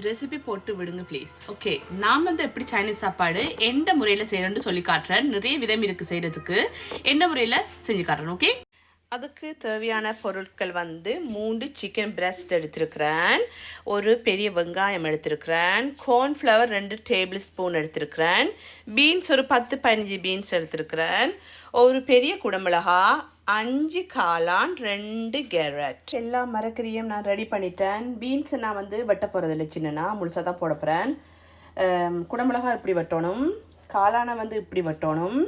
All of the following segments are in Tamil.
ரெசிபி போட்டு விடுங்க ப்ளீஸ். ஓகே, நான் வந்து எப்படி சைனீஸ் சாப்பாடு எந்த முறையில் செய்கிறேன்னு சொல்லி காட்டுறேன். நிறைய விதம் இருக்குது செய்கிறதுக்கு. எந்த முறையில் செஞ்சு காட்டுறேன். ஓகே, அதுக்கு தேவையான பொருட்கள் வந்து 3 சிக்கன் பிரெஸ்ட் எடுத்திருக்கிறேன், ஒரு பெரிய வெங்காயம் எடுத்திருக்கிறேன், கார்ன்ஃப்ளவர் 2 டேபிள் ஸ்பூன் எடுத்திருக்கிறேன், பீன்ஸ் ஒரு 10-15 பீன்ஸ் எடுத்திருக்கிறேன், ஒரு பெரிய குடமிளகா, 5 காளான், 2 கேரட். எல்லா மரக்கறியும் நான் ரெடி பண்ணிட்டேன். பீன்ஸை நான் வந்து வெட்ட போகிறதில்ல, சின்னனா முழுசாக தான் போட போகிறேன். குடமிளகா இப்படி வெட்டணும், காளானை வந்து இப்படி வெட்டணும்,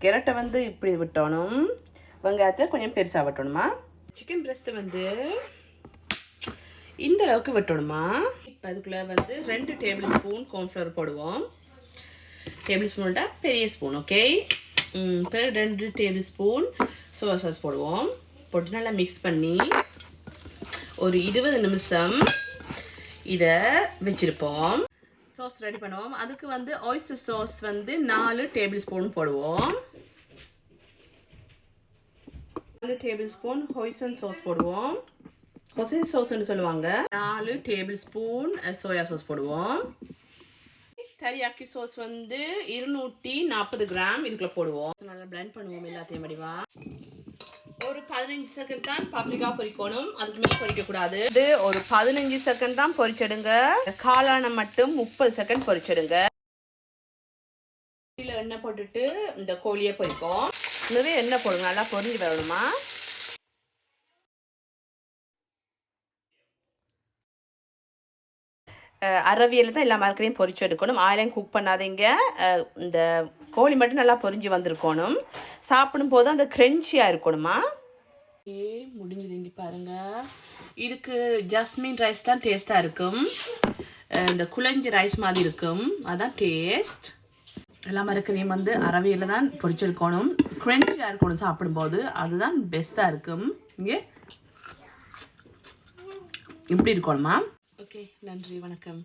கேரட்டை வந்து இப்படி வெட்டணும், வெங்காயத்தை கொஞ்சம் பெருசாக வெட்டணுமா. சிக்கன் பிரெஸ்ட்டை வந்து இந்த அளவுக்கு வெட்டணுமா. இப்போ அதுக்குள்ளே வந்து 2 டேபிள் ஸ்பூன் கார்ன்ஃப்ளவர் போடுவோம். டேபிள் ஸ்பூன்ட்டா பெரிய ஸ்பூன். ஓகே, பிறகு 2 டேபிள் ஸ்பூன் சோயா சாஸ் போடுவோம். போட்டு நல்லா மிக்ஸ் பண்ணி ஒரு 20 நிமிஷம் இதை வச்சுருப்போம். சாஸ் ரெடி பண்ணுவோம். அதுக்கு வந்து ஆயிஸ்டர் சாஸ் வந்து 4 டேபிள் ஸ்பூன் போடுவோம். 4 டேபிள் ஸ்பூன் ஹொய்சன் சாஸ் போடுவோம். ஹொய்சன் சாஸ்ன்னு சொல்லுவாங்க. 4 டேபிள் ஸ்பூன் சோயா சாஸ் போடுவோம். டெரியாக்கி சாஸ் வந்து 240 கிராம் இதுக்குள்ள போடுவோம். நல்லா பிளெண்ட் பண்ணுவோம் எல்லாத்தையும் வடிவா. ஒரு 15 செகண்ட் தான் பாப்ரிகா பொரிக்கணும், அதுக்கு மேலே பொரிக்கக்கூடாது. இது ஒரு 15 செகண்ட் தான் பொரிச்சிடுங்க. காளானை மட்டும் 30 செகண்ட் பொரிச்சிடுங்க. எண்ணெய் போட்டுட்டு இந்த கோழியை பொரிப்போம். நிறைய எண்ணெய் போடுங்க, நல்லா பொரிஞ்சு வரணுமா. அரவியல் தான் எல்லா மரக்கறியும் பொரிச்சு எடுக்கணும். ஆயிலையும் குக் பண்ணாதீங்க. இந்த கோழி மட்டும் நல்லா பொரிஞ்சு வந்திருக்கணும். சாப்பிடும் போது அந்த க்ரன்ச்சியாக இருக்கணுமா. முடிஞ்சது. இங்கே பாருங்கள், இதுக்கு ஜஸ்மின் ரைஸ் தான் டேஸ்ட்டாக இருக்கும். இந்த குழஞ்சி ரைஸ் மாதிரி இருக்கும், அதுதான் டேஸ்ட். எல்லா மரக்கறியும் வந்து அரவியில் தான் பொரிச்செடுக்கணும், க்ரன்ச்சியாக இருக்கணும் சாப்பிடும்போது, அதுதான் பெஸ்ட்டாக இருக்கும். இங்கே இப்படி இருக்கணுமா. ஓகே, நன்றி, வணக்கம்.